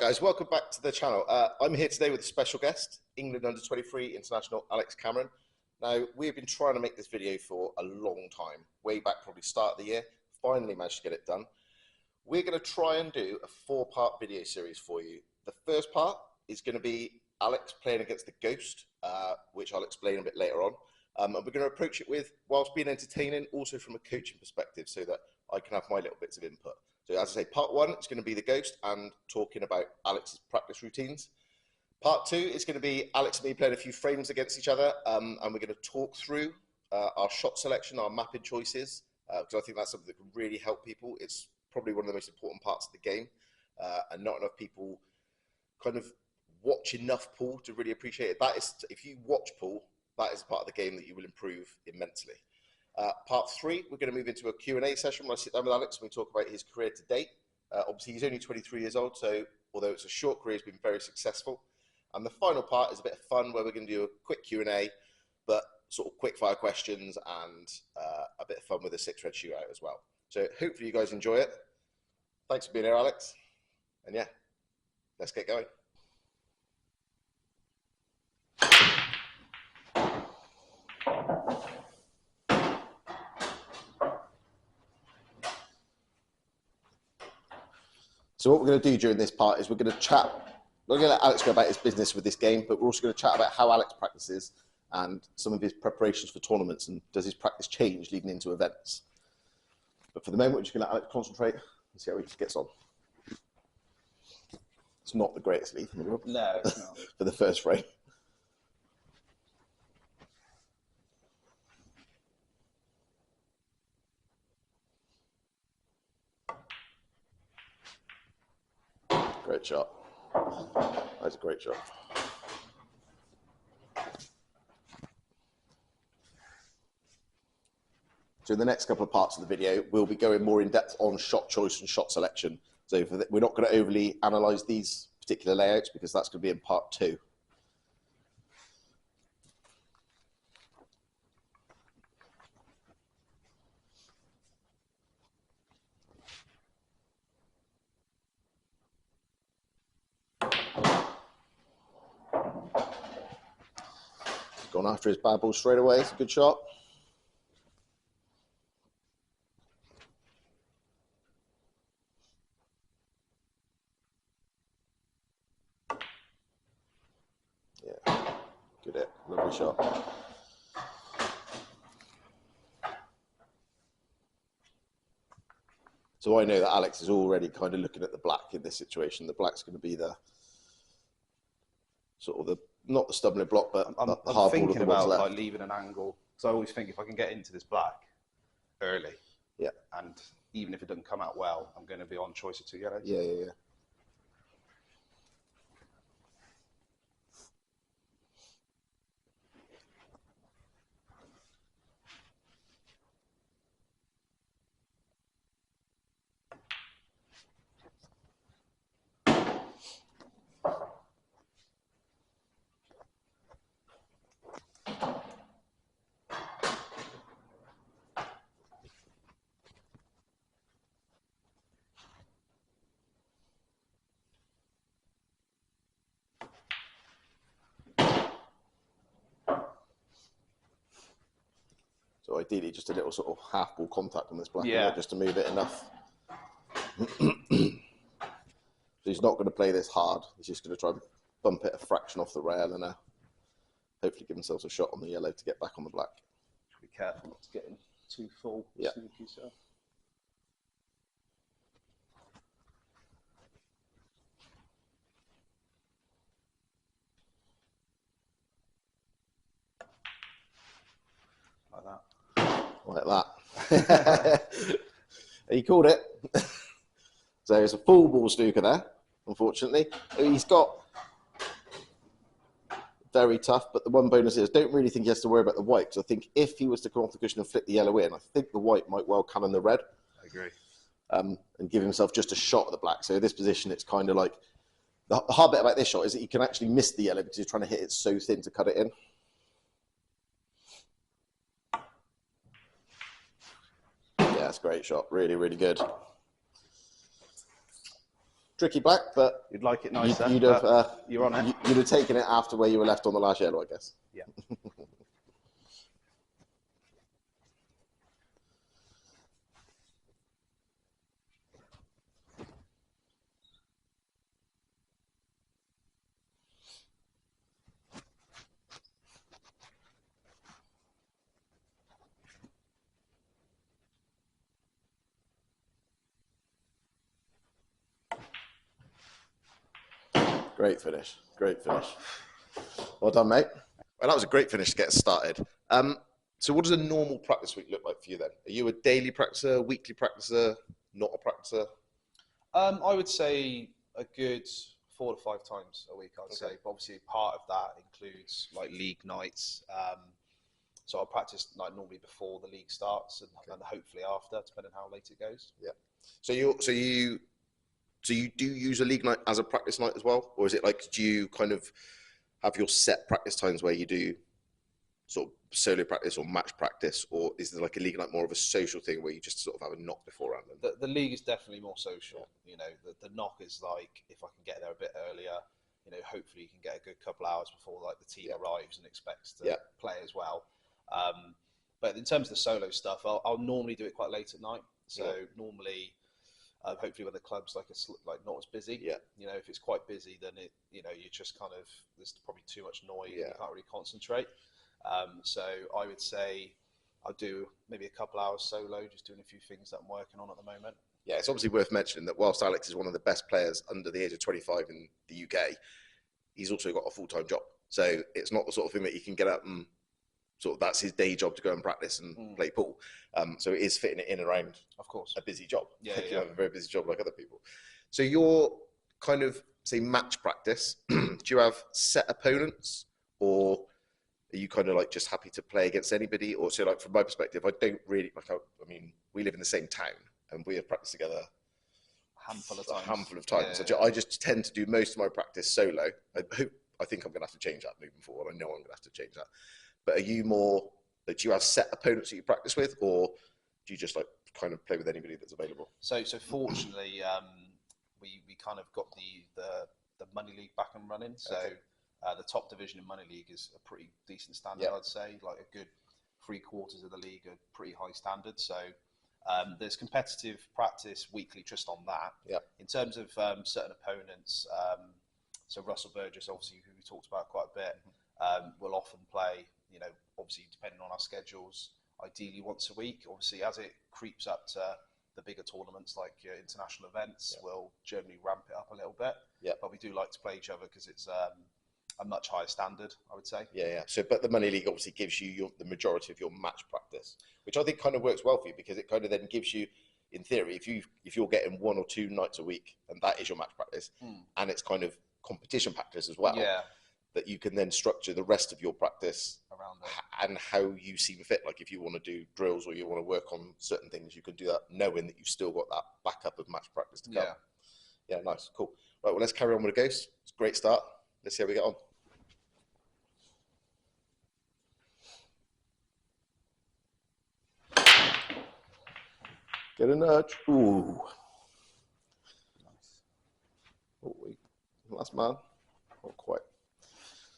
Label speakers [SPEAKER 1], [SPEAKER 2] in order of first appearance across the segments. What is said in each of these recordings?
[SPEAKER 1] guys, welcome back to the channel. I'm here today with a special guest, England under-23 international Alex Cameron. Now, we've been trying to make this video for a long time, way back probably start of the year. Finally managed to get it done. We're going to try and do a 4-part video series for you. The first part is going to be Alex playing against the Ghost, which I'll explain a bit later on. And we're going to approach it with, whilst being entertaining, also from a coaching perspective, so that I can have my little bits of input. So as I say, part 1 is going to be the Ghost and talking about Alex's practice routines. Part 2 is going to be Alex and me playing a few frames against each other, and we're going to talk through our shot selection, our mapping choices, because I think that's something that can really help people. It's probably one of the most important parts of the game, and not enough people kind of watch enough pool to really appreciate it. That is, if you watch pool, that is a part of the game that you will improve immensely. Part 3, we're going to move into a Q&A session where I sit down with Alex and we talk about his career to date. Obviously, he's only 23 years old, so although it's a short career, he's been very successful. And the final part is a bit of fun where we're going to do a quick Q&A, but sort of quick fire questions and a bit of fun with a 6-red shootout as well. So hopefully you guys enjoy it. Thanks for being here, Alex. And yeah, let's get going. So what we're going to do during this part is we're going to chat. We're going to let Alex go about his business with this game, but we're also going to chat about how Alex practices and some of his preparations for tournaments, and does his practice change leading into events. But for the moment, we're just going to let Alex concentrate and see how he gets on. It's not the greatest lead in the world.
[SPEAKER 2] No, it's not.
[SPEAKER 1] For the first frame. Great shot. That's a great shot. So in the next couple of parts of the video, we'll be going more in depth on shot choice and shot selection. So we're not going to overly analyze these particular layouts because that's going to be in part 2. Gone after his bad ball straight away. It's a good shot. Yeah, good hit. Lovely shot. So I know that Alex is already kind of looking at the black in this situation. The black's going to be the sort of the, not the stumbling block, but
[SPEAKER 2] I'm
[SPEAKER 1] the hard ball
[SPEAKER 2] thinking
[SPEAKER 1] of the
[SPEAKER 2] about
[SPEAKER 1] ones left.
[SPEAKER 2] like leaving an angle. So I always think if I can get into this black early,
[SPEAKER 1] Yeah.
[SPEAKER 2] and even if it doesn't come out well, I'm going to be on choice of 2 yellows.
[SPEAKER 1] Yeah. So ideally, just a little sort of half ball contact on this black,
[SPEAKER 2] Yeah.
[SPEAKER 1] just to move it enough. So he's not going to play this hard. He's just going to try and bump it a fraction off the rail and hopefully give himself a shot on the yellow to get back on the black.
[SPEAKER 2] Be careful not to get in too full.
[SPEAKER 1] Yeah.
[SPEAKER 2] Sneaky stuff. Like that.
[SPEAKER 1] Like that. He called it. So it's a full ball snooker there, unfortunately. He's got very tough, but the one bonus is I don't really think he has to worry about the white, because I think if he was to come off the cushion and flip the yellow in, I think the white might well cannon the red.
[SPEAKER 2] I agree.
[SPEAKER 1] And give himself just a shot at the black. So this position, it's kind of like, the hard bit about this shot is that you can actually miss the yellow because you're trying to hit it so thin to cut it in. Yeah, that's a great shot. Really, really good. tricky black, but
[SPEAKER 2] You'd like it nicer.
[SPEAKER 1] you'd have
[SPEAKER 2] you're on it.
[SPEAKER 1] You'd have taken it after where you were left on the last yellow, I guess.
[SPEAKER 2] Yeah.
[SPEAKER 1] Great finish. Great finish. Well done, mate. Well, that was a great finish to get us started. So what does a normal practice week look like for you then? Are you a daily practicer, weekly practicer, not a practicer?
[SPEAKER 2] I would say a good 4 to 5 times a week, I'd say. But obviously, part of that includes like league nights. So I'll practice like normally before the league starts and hopefully after, depending on how late it goes.
[SPEAKER 1] Yeah. So you do use a league night as a practice night as well? Or is it like, do you kind of have your set practice times where you do sort of solo practice or match practice? Or is there like a league night more of a social thing where you just sort of have a knock beforehand?
[SPEAKER 2] The league is definitely more social. Yeah. You know, the knock is like, if I can get there a bit earlier, you know, hopefully you can get a good couple hours before like the team arrives and expects to play as well. But in terms of the solo stuff, I'll normally do it quite late at night. So normally, hopefully when the club's like not as busy, you know, if it's quite busy, then you just kind of, there's probably too much noise, and you can't really concentrate. So I would say I'll do maybe a couple hours solo, just doing a few things that I'm working on at the moment.
[SPEAKER 1] Yeah, it's obviously worth mentioning that whilst Alex is one of the best players under the age of 25 in the UK, he's also got a full-time job. So it's not the sort of thing that you can get up and sort of, that's his day job to go and practice and play pool. So it is fitting it in around,
[SPEAKER 2] of course,
[SPEAKER 1] a busy job.
[SPEAKER 2] Yeah,
[SPEAKER 1] you have a very busy job like other people. So your kind of, say, match practice, do you have set opponents, or are you kind of like just happy to play against anybody? Or so, like, from my perspective, I don't really, like, I mean, we live in the same town and we have practiced together
[SPEAKER 2] a handful of times.
[SPEAKER 1] So I just tend to do most of my practice solo. I think I'm going to have to change that moving forward. I know I'm going to have to change that. But are you more, like, do you have set opponents that you practice with, or do you just like kind of play with anybody that's available?
[SPEAKER 2] So fortunately, we kind of got the money league back and running. So the top division in money league is a pretty decent standard, I'd say. Like a good 3/4 of the league are pretty high standard. So there's competitive practice weekly just on that. In terms of certain opponents, so Russell Burgess, obviously, who we talked about quite a bit, will often play, you know, obviously depending on our schedules, ideally once a week. Obviously, as it creeps up to the bigger tournaments like international events, we'll generally ramp it up a little bit. But we do like to play each other because it's a much higher standard, I would say.
[SPEAKER 1] So, but the money league obviously gives you the majority of your match practice, which I think kind of works well for you, because it kind of then gives you, in theory, if you're getting 1 or 2 nights a week and that is your match practice, and it's kind of competition practice as well, that you can then structure the rest of your practice
[SPEAKER 2] around
[SPEAKER 1] and how you see fit. Like if you want to do drills or you want to work on certain things, you can do that knowing that you've still got that backup of match practice to come. Yeah, nice, cool. Right, well, let's carry on with the ghost. It's a great start. Let's see how we get on. Get a nudge. Ooh. Nice. Oh, wait. Last man. Not quite.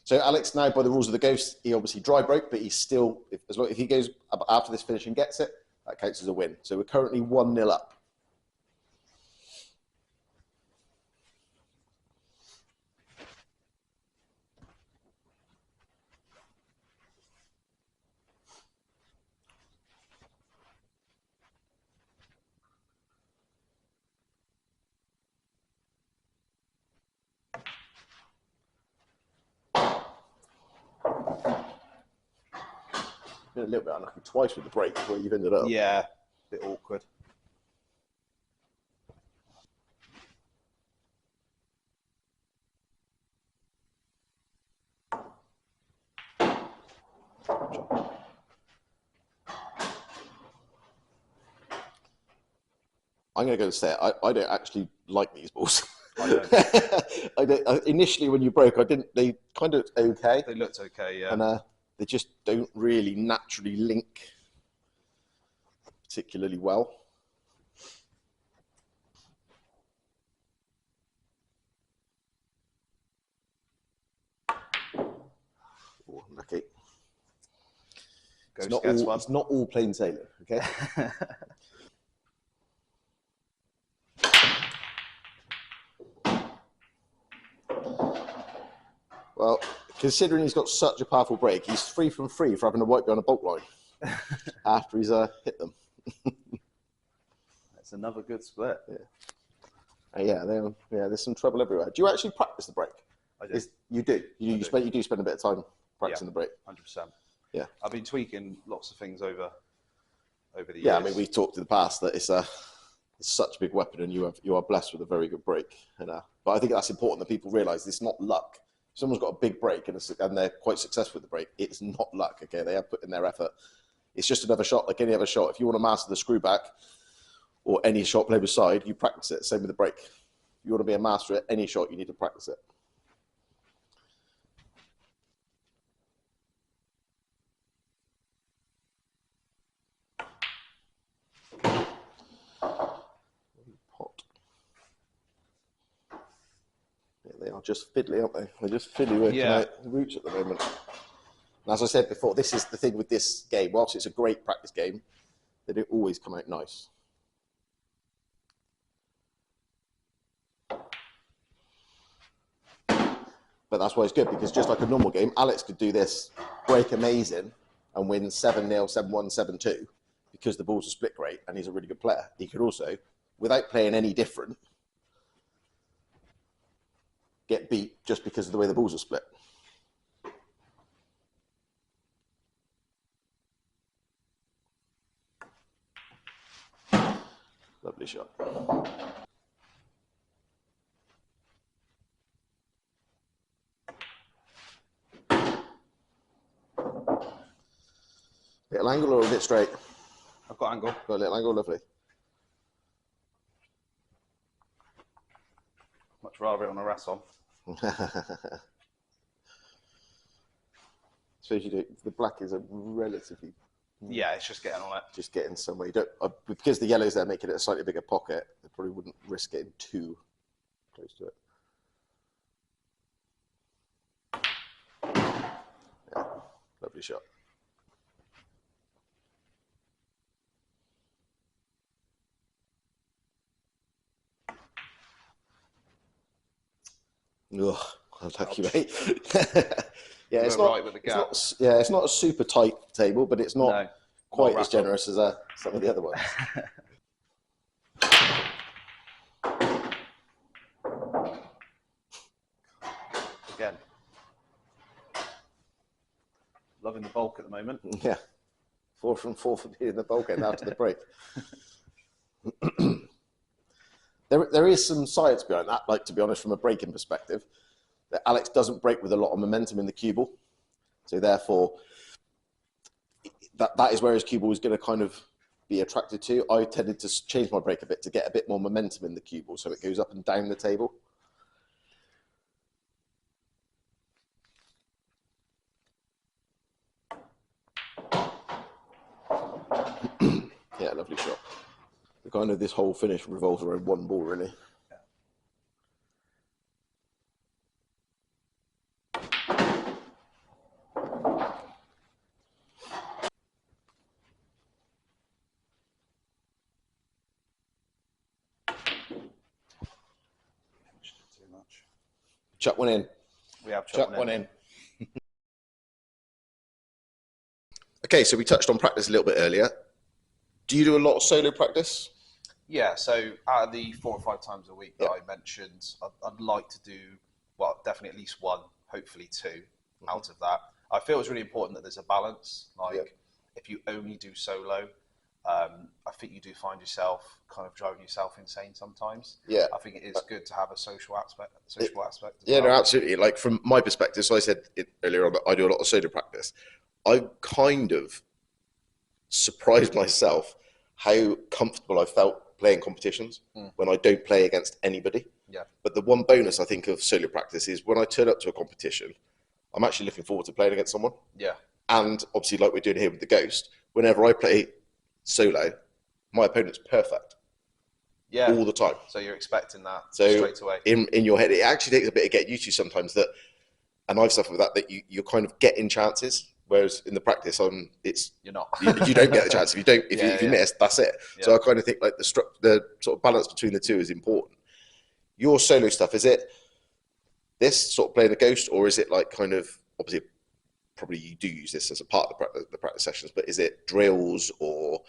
[SPEAKER 1] So Alex, now by the rules of the ghost, he obviously dry broke, but he's still, if he goes up after this finish and gets it, that counts as a win. So we're currently 1-0 up. Been a little bit unlucky twice with the break where you've ended up.
[SPEAKER 2] Yeah, a bit awkward.
[SPEAKER 1] I'm going to go and say it. I don't actually like these balls.
[SPEAKER 2] I don't.
[SPEAKER 1] Initially, when you broke, they kind of okay.
[SPEAKER 2] They looked okay, yeah.
[SPEAKER 1] And they just don't really naturally link particularly well. It's not all plain sailing, okay? Well, considering he's got such a powerful break, he's 3 from 3 for having a white behind a bolt line after he's hit them.
[SPEAKER 2] That's another good split.
[SPEAKER 1] Yeah, there's some trouble everywhere. Do you actually practice the break?
[SPEAKER 2] I do.
[SPEAKER 1] You do. You do spend a bit of time practicing the break.
[SPEAKER 2] 100%.
[SPEAKER 1] Yeah.
[SPEAKER 2] I've been tweaking lots of things over the years.
[SPEAKER 1] Yeah, I mean, we've talked in the past that it's such a big weapon, and you are blessed with a very good break. But I think that's important that people realise it's not luck. If someone's got a big break and they're quite successful with the break, it's not luck. Okay, they have put in their effort. It's just another shot, like any other shot. If you want to master the screw back or any shot played with side, you practice it. Same with the break. If you want to be a master at any shot, you need to practice it. Pot. Yeah, they are just fiddly, aren't they? They're just fiddly working out the routes at the moment. And as I said before, this is the thing with this game. Whilst it's a great practice game, they don't always come out nice. But that's why it's good, because just like a normal game, Alex could do this, break amazing, and win 7-0, 7-1, 7-2, because the balls are split great, and he's a really good player. He could also, without playing any different, get beat just because of the way the balls are split. Lovely shot. Little angle or a bit straight?
[SPEAKER 2] I've got angle.
[SPEAKER 1] Got a little angle, lovely.
[SPEAKER 2] Much rather it on a Rasson.
[SPEAKER 1] Suppose you do. The black is a relatively.
[SPEAKER 2] Yeah, it's just getting on it.
[SPEAKER 1] Just getting somewhere. You don't, because the yellows there making it a slightly bigger pocket, they probably wouldn't risk getting too close to it. Yeah, lovely shot. Ugh, unlucky, mate. Yeah, it's not,
[SPEAKER 2] right with the gap.
[SPEAKER 1] It's not a super tight table, but it's not quite
[SPEAKER 2] not
[SPEAKER 1] as generous as some of the other ones.
[SPEAKER 2] Again, loving the bulk at the moment.
[SPEAKER 1] Yeah, 4 from 4 for being the bulk end after the break. There is some science behind that, like, to be honest, from a breaking perspective, that Alex doesn't break with a lot of momentum in the cue ball. So therefore, that is where his cue ball is going to kind of be attracted to. I tended to change my break a bit to get a bit more momentum in the cue ball, so it goes up and down the table. Yeah, lovely shot. The kind of this whole finish revolves around one ball, really.
[SPEAKER 2] Too much.
[SPEAKER 1] Chuck one in.
[SPEAKER 2] We have chuck one in.
[SPEAKER 1] Okay, so we touched on practice a little bit earlier. Do you do a lot of solo practice?
[SPEAKER 2] Yeah, so out of the 4 or 5 times a week that I mentioned, I'd like to do, well, definitely at least 1, hopefully 2 out of that. I feel it's really important that there's a balance. Like, if you only do solo, I think you do find yourself kind of driving yourself insane sometimes.
[SPEAKER 1] Yeah.
[SPEAKER 2] I think it is good to have a social aspect.
[SPEAKER 1] Yeah, no, absolutely. Like, from my perspective, so I said it earlier on that I do a lot of solo practice. I kind of surprised myself how comfortable I felt playing competitions when I don't play against anybody.
[SPEAKER 2] Yeah.
[SPEAKER 1] But the one bonus I think of solo practice is when I turn up to a competition, I'm actually looking forward to playing against someone.
[SPEAKER 2] Yeah.
[SPEAKER 1] And obviously, like we're doing here with the Ghost, whenever I play solo, my opponent's perfect.
[SPEAKER 2] Yeah.
[SPEAKER 1] All the time.
[SPEAKER 2] So you're expecting that
[SPEAKER 1] straight
[SPEAKER 2] away.
[SPEAKER 1] In your head, it actually takes a bit of getting used to sometimes that, and I've suffered with that you're kind of getting chances Whereas in the practice,
[SPEAKER 2] you're not.
[SPEAKER 1] you don't get the chance. If you miss, that's it. Yeah. So I kind of think like the sort of balance between the two is important. Your solo stuff, is it this sort of playing a ghost, or is it like kind of, obviously probably you do use this as a part of the practice sessions, but is it drills or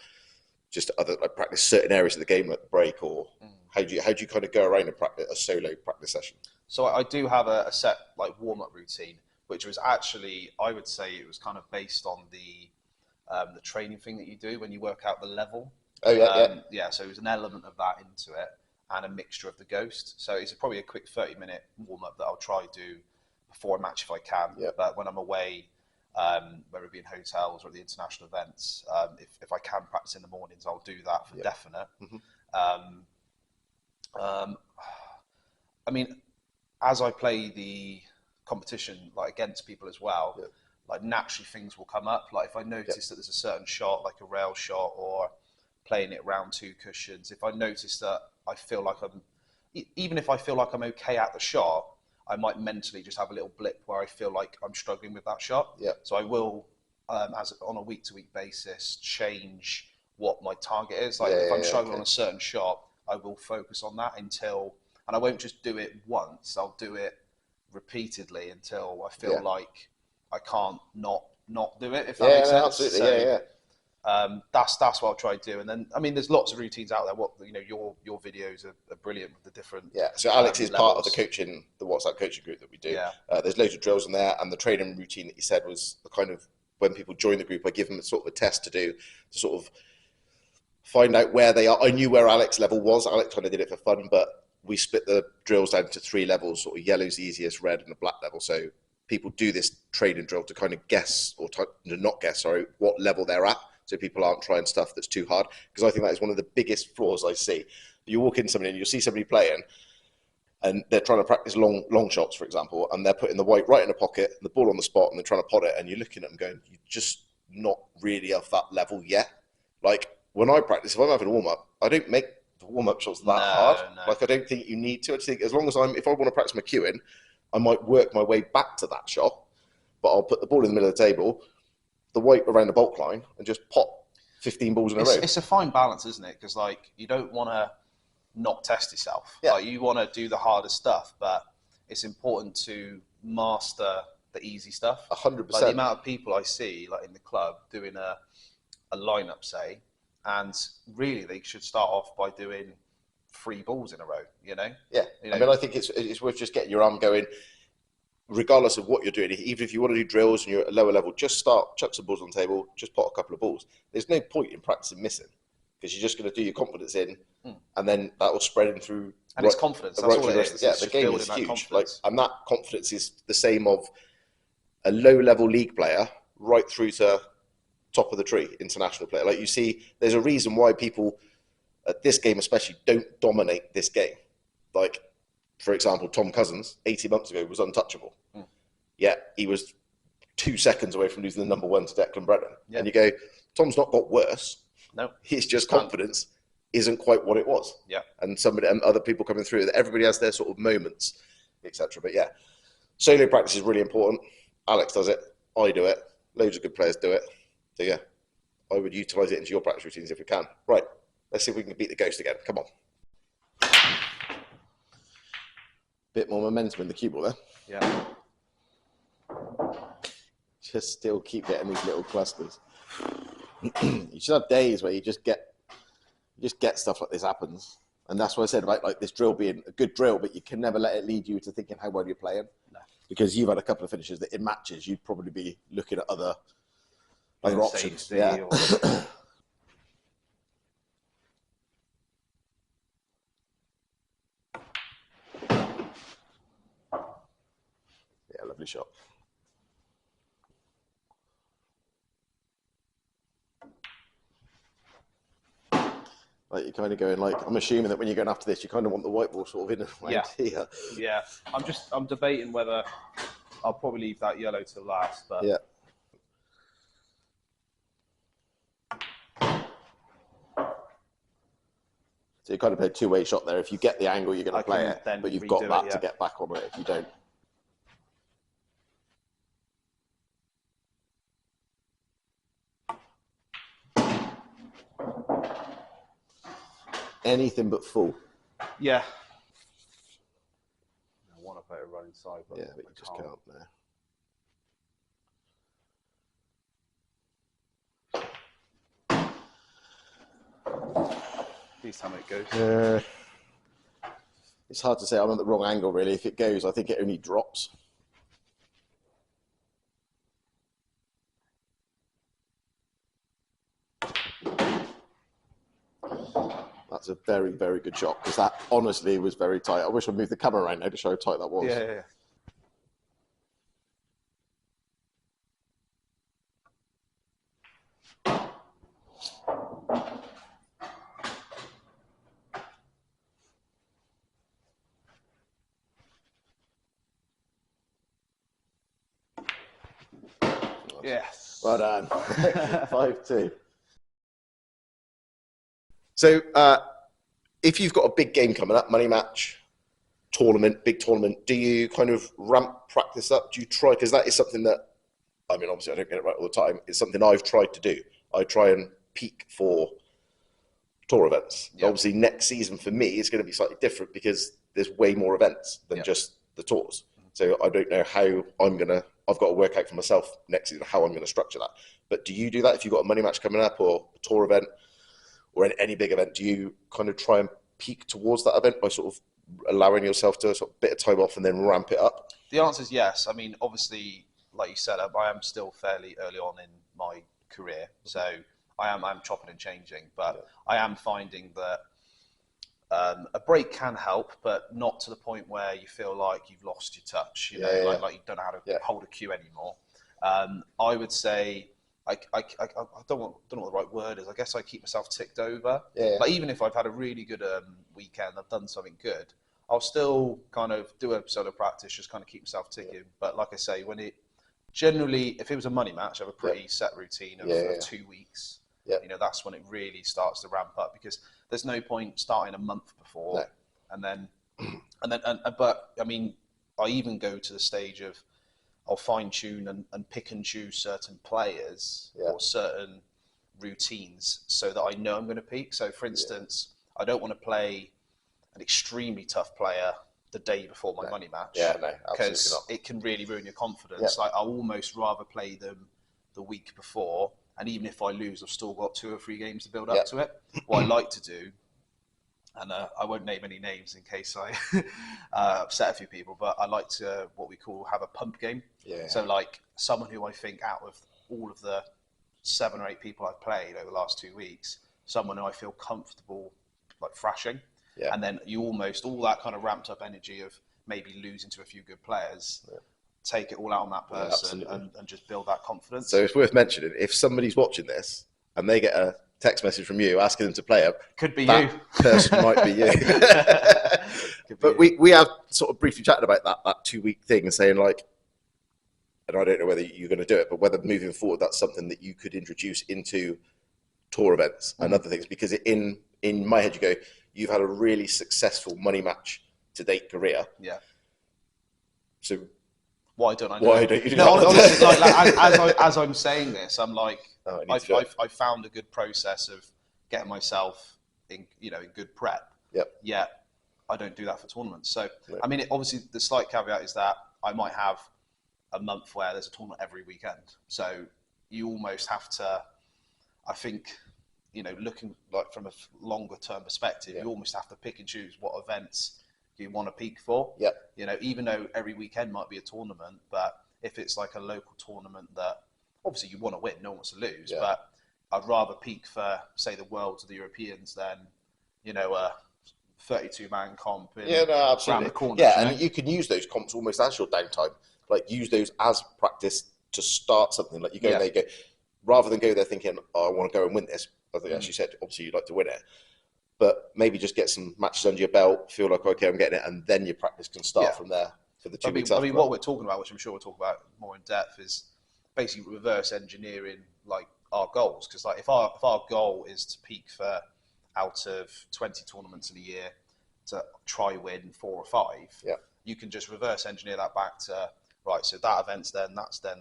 [SPEAKER 1] just other like practice certain areas of the game like the break, or how do you kind of go around and practice a solo practice session?
[SPEAKER 2] So I do have a set like warm-up routine, which was actually, I would say it was kind of based on the training thing that you do when you work out the level.
[SPEAKER 1] Oh yeah,
[SPEAKER 2] yeah. So it was an element of that into it, and a mixture of the ghost. So it's probably a quick 30-minute warm-up that I'll try to do before a match if I can.
[SPEAKER 1] Yeah.
[SPEAKER 2] But when I'm away, whether it be in hotels or at the international events, if I can practice in the mornings, I'll do that for definite. I mean, as I play the competition like against people as well, like naturally things will come up. Like if I notice that there's a certain shot, like a rail shot, or playing it round 2 cushions, if I notice that I feel like even if I feel like I'm okay at the shot, I might mentally just have a little blip where I feel like I'm struggling with that shot.
[SPEAKER 1] Yeah.
[SPEAKER 2] So I will, on a week-to-week basis, change what my target is. Like if I'm struggling on a certain shot, I will focus on that until, and I won't just do it once. I'll do it repeatedly until I feel like I can't not do it. If that makes sense.
[SPEAKER 1] Absolutely.
[SPEAKER 2] So, that's what I'll try to do. And then, I mean, there's lots of routines out there. Your videos are brilliant with the different.
[SPEAKER 1] Yeah. So Alex is part of the coaching, the WhatsApp coaching group that we do.
[SPEAKER 2] Yeah.
[SPEAKER 1] There's loads of drills in there, and the training routine that you said was the kind of, when people join the group, I give them a sort of a test to do to sort of find out where they are. I knew where Alex's level was. Alex kind of did it for fun, but we split the drills down to 3 levels, sort of yellow's the easiest, red and a black level. So people do this training drill to kind of guess, or to not guess, sorry, what level they're at. So people aren't trying stuff that's too hard. Because I think that is one of the biggest flaws I see. You walk in somebody and you'll see somebody playing and they're trying to practice long shots, for example, and they're putting the white right in the pocket, the ball on the spot, and they're trying to pot it, and you're looking at them going, you're just not really of that level yet. Like when I practice, if I'm having a warm-up, I don't make the warm-up shots that hard. No. Like I don't think you need to. I just think as long as if I want to practice my cueing, I might work my way back to that shot, but I'll put the ball in the middle of the table, the white around the bulk line, and just pop 15 balls in a row.
[SPEAKER 2] It's a fine balance, isn't it? Because like you don't want to not test yourself.
[SPEAKER 1] Yeah.
[SPEAKER 2] Like you want to do the hardest stuff, but it's important to master the easy stuff.
[SPEAKER 1] 100%.
[SPEAKER 2] Like the amount of people I see like in the club doing a lineup, say, and really they should start off by doing 3 balls in a row.
[SPEAKER 1] Yeah. I mean, I think it's worth just getting your arm going, regardless of what you're doing. Even if you want to do drills and you're at a lower level, just chuck some balls on the table, just pot a couple of balls. There's no point in practicing missing, because you're just going to do your confidence in, and then that will spread in through.
[SPEAKER 2] And it's confidence. That's all it is.
[SPEAKER 1] Yeah, the game is huge. And that confidence is the same of a low-level league player right through to top of the tree international player. Like you see, there's a reason why people at this game especially don't dominate this game. Like, for example, Tom Cousins 18 months ago was untouchable. Yet he was 2 seconds away from losing the number 1 to Declan Brennan. Yeah. And you go, Tom's not got worse.
[SPEAKER 2] No,
[SPEAKER 1] his just confidence isn't quite what it was.
[SPEAKER 2] Yeah,
[SPEAKER 1] and other people coming through. Everybody has their sort of moments, etc. But yeah, solo practice is really important. Alex does it. I do it. Loads of good players do it. So yeah, I would utilise it into your practice routines if we can. Right, let's see if we can beat the ghost again. Come on. Bit more momentum in the cue ball there.
[SPEAKER 2] Yeah.
[SPEAKER 1] Just still keep getting these little clusters. You should have days where you just get stuff like this happens. And that's what I said about like this drill being a good drill, but you can never let it lead you to thinking how well you're playing. No. Because you've had a couple of finishes that in matches you'd probably be looking at other options. Yeah. Yeah, lovely shot. Like you're kind of going like, I'm assuming that when you're going after this, you kind of want the white ball sort of in and here.
[SPEAKER 2] Yeah. I'm debating whether I'll probably leave that yellow to last, but
[SPEAKER 1] yeah. So you kind of play a 2-way shot there. If you get the angle, you're going to play it, but you've got that to get back on it if you don't. anything but full.
[SPEAKER 2] Yeah. I want to put it running side, but
[SPEAKER 1] yeah, but you just can't now.
[SPEAKER 2] This time it goes.
[SPEAKER 1] It's hard to say. I'm at the wrong angle, really. If it goes, I think it only drops. That's a very, very good shot, because that honestly was very tight. I wish I moved the camera around now to show how tight that was.
[SPEAKER 2] Yeah. Yes.
[SPEAKER 1] Well done. 5-2. So, if you've got a big game coming up, money match, tournament, big tournament, do you kind of ramp practice up? Do you try? Because that is something that, I mean, obviously I don't get it right all the time. It's something I've tried to do. I try and peak for tour events.
[SPEAKER 2] Yeah.
[SPEAKER 1] Obviously, next season for me is going to be slightly different because there's way more events than just the tours. So I don't know how I've got to work out for myself next season how I'm going to structure that. But do you do that if you've got a money match coming up or a tour event or any big event? Do you kind of try and peak towards that event by sort of allowing yourself to sort of bit of time off and then ramp it up?
[SPEAKER 2] The answer is yes. I mean, obviously, like you said, I am still fairly early on in my career, so I'm chopping and changing. But I am finding that a break can help, but not to the point where you feel like you've lost your touch. You know, like you don't know how to hold a cue anymore. I would say I don't know what the right word is. I guess I keep myself ticked over. Like even if I've had a really good weekend, I've done something good, I'll still kind of do a solo practice, just kind of keep myself ticking. But like I say, if it was a money match, I have a pretty set routine of 2 weeks. You know, that's when it really starts to ramp up, because there's no point starting a month before but I mean, I even go to the stage of I'll fine tune and pick and choose certain players or certain routines so that I know I'm going to peak. So for instance, I don't want to play an extremely tough player the day before my money match, because it can really ruin your confidence. Like I'll almost rather play them the week before, and even if I lose, I've still got 2 or 3 games to build up to it. What I like to do, and I won't name any names in case I upset a few people, but I like to what we call have a pump game. So like someone who I think out of all of the 7 or 8 people I've played over the last 2 weeks, someone who I feel comfortable like thrashing. And then you almost, all that kind of ramped up energy of maybe losing to a few good players, take it all out on that person and just build that confidence.
[SPEAKER 1] So it's worth mentioning, if somebody's watching this and they get a text message from you asking them to play up,
[SPEAKER 2] could be
[SPEAKER 1] that
[SPEAKER 2] you.
[SPEAKER 1] person might be you. But we have sort of briefly chatted about that 2-week thing and saying like, and I don't know whether you're going to do it, but whether moving forward that's something that you could introduce into tour events and other things, because in my head you go, you've had a really successful money match to date career. So
[SPEAKER 2] why don't I?
[SPEAKER 1] Why don't you do that?
[SPEAKER 2] Honestly, as I'm saying this, I'm like, I found a good process of getting myself in good prep. Yet I don't do that for tournaments. So I mean, obviously the slight caveat is that I might have a month where there's a tournament every weekend. So you almost have to, I think, looking like from a longer term perspective, you almost have to pick and choose what events you want to peak for. Even though every weekend might be a tournament, but if it's like a local tournament that obviously you want to win, no one wants to lose, but I'd rather peak for, say, the Worlds or the Europeans than, a 32-man comp around the corner.
[SPEAKER 1] And you can use those comps almost as your downtime. Like use those as practice to start something. Like you go there, you go, rather than go there thinking, oh, I want to go and win this. I think, as you said, obviously you'd like to win it, but maybe just get some matches under your belt, feel like, okay, I'm getting it, and then your practice can start from there for the 2 weeks after.
[SPEAKER 2] I mean, what we're talking about, which I'm sure we'll talk about more in depth, is basically reverse engineering like our goals. Because like if our goal is to peak for out of 20 tournaments in a year to try win 4 or 5, you can just reverse engineer that back to, right, so that event's then, that's then,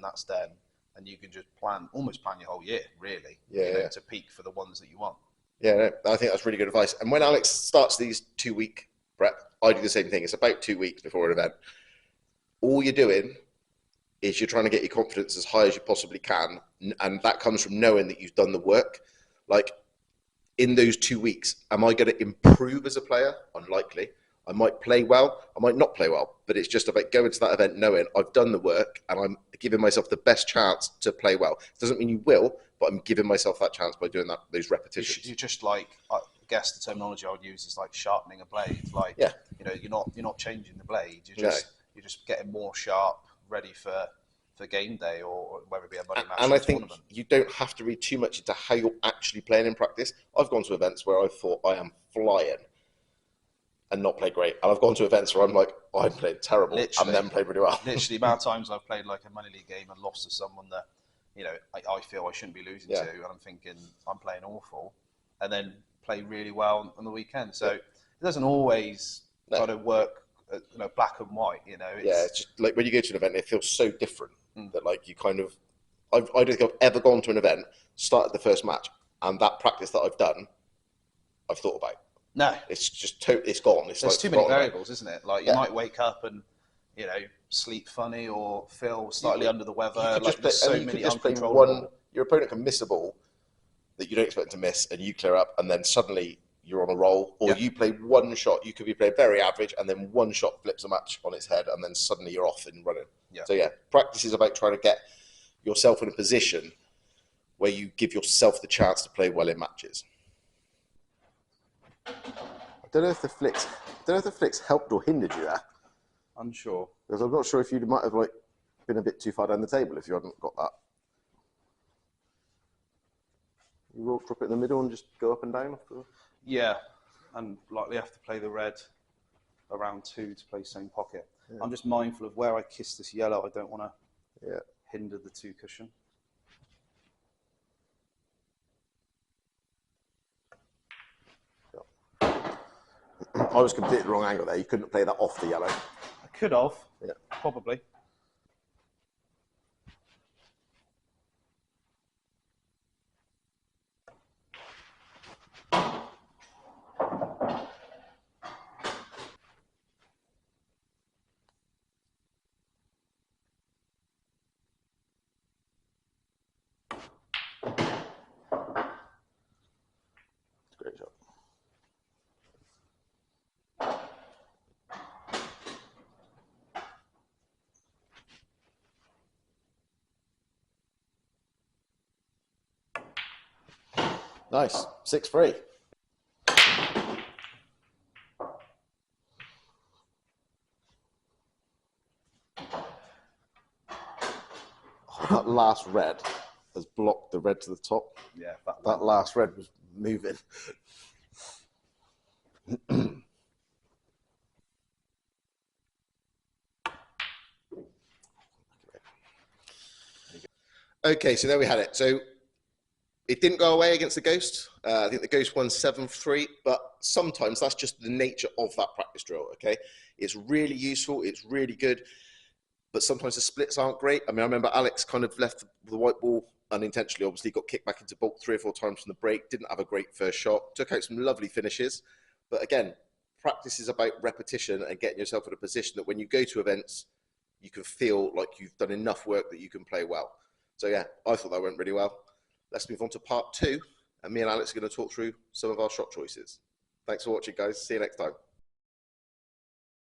[SPEAKER 2] and you can just almost plan your whole year, really, to peak for the ones that you want.
[SPEAKER 1] Yeah, no, I think that's really good advice. And when Alex starts these 2 week prep, I do the same thing. It's about 2 weeks before an event. All you're doing is you're trying to get your confidence as high as you possibly can, and that comes from knowing that you've done the work. Like, in those 2 weeks, am I going to improve as a player? Unlikely. I might play well, I might not play well, but it's just about going to that event knowing I've done the work and I'm giving myself the best chance to play well. It doesn't mean you will, but I'm giving myself that chance by doing those repetitions.
[SPEAKER 2] You're just like, I guess the terminology I would use is like sharpening a blade. Like,
[SPEAKER 1] yeah,
[SPEAKER 2] you're not changing the blade. You're just getting more sharp, ready for game day, or whether it be a money match
[SPEAKER 1] and
[SPEAKER 2] or
[SPEAKER 1] I think
[SPEAKER 2] tournament.
[SPEAKER 1] You don't have to read too much into how you're actually playing in practice. I've gone to events where I thought I am flying and not played great, and I've gone to events where I'm like, oh, I'm playing terrible, and then played really well.
[SPEAKER 2] Literally, the amount of times I've played like a money league game and lost to someone that I feel I shouldn't be losing to, and I'm thinking I'm playing awful, and then play really well on the weekend. So it doesn't always kind of work, black and white.
[SPEAKER 1] It's just like when you go to an event, it feels so different that like you kind of. I don't think I've ever gone to an event, started the first match, and that practice that I've done, I've thought about.
[SPEAKER 2] No,
[SPEAKER 1] it's just it's gone. There's
[SPEAKER 2] like too many variables, isn't it? Like you might wake up and sleep funny or feel slightly under the weather. Your
[SPEAKER 1] opponent can miss a ball that you don't expect them to miss, and you clear up, and then suddenly you're on a roll. Or you play one shot. You could be playing very average, and then one shot flips a match on its head, and then suddenly you're off and running. So practice is about trying to get yourself in a position where you give yourself the chance to play well in matches. I don't know if the flicks helped or hindered you there.
[SPEAKER 2] Unsure.
[SPEAKER 1] Because I'm not sure if you might have been a bit too far down the table if you hadn't got that. You roll drop it in the middle and just go up and down after.
[SPEAKER 2] Yeah, and likely have to play the red around 2 to play same pocket. Yeah. I'm just mindful of where I kiss this yellow. I don't want to hinder the 2 cushion.
[SPEAKER 1] I was completely the wrong angle there. You couldn't play that off the yellow.
[SPEAKER 2] I could have. Yeah. Probably.
[SPEAKER 1] Great job. Nice. 6-3. That last red has blocked the red to the top.
[SPEAKER 2] Yeah,
[SPEAKER 1] that last red was moving. Okay, so there we had it. So it didn't go away against the Ghost. I think the Ghost won 7-3, but sometimes that's just the nature of that practice drill, okay? It's really useful, it's really good, but sometimes the splits aren't great. I mean, I remember Alex kind of left the white ball unintentionally, obviously got kicked back into bulk 3 or 4 times from the break, didn't have a great first shot, took out some lovely finishes. But again, practice is about repetition and getting yourself in a position that when you go to events, you can feel like you've done enough work that you can play well. So yeah, I thought that went really well. Let's move on to part 2, and me and Alex are going to talk through some of our shot choices. Thanks for watching, guys. See you next time.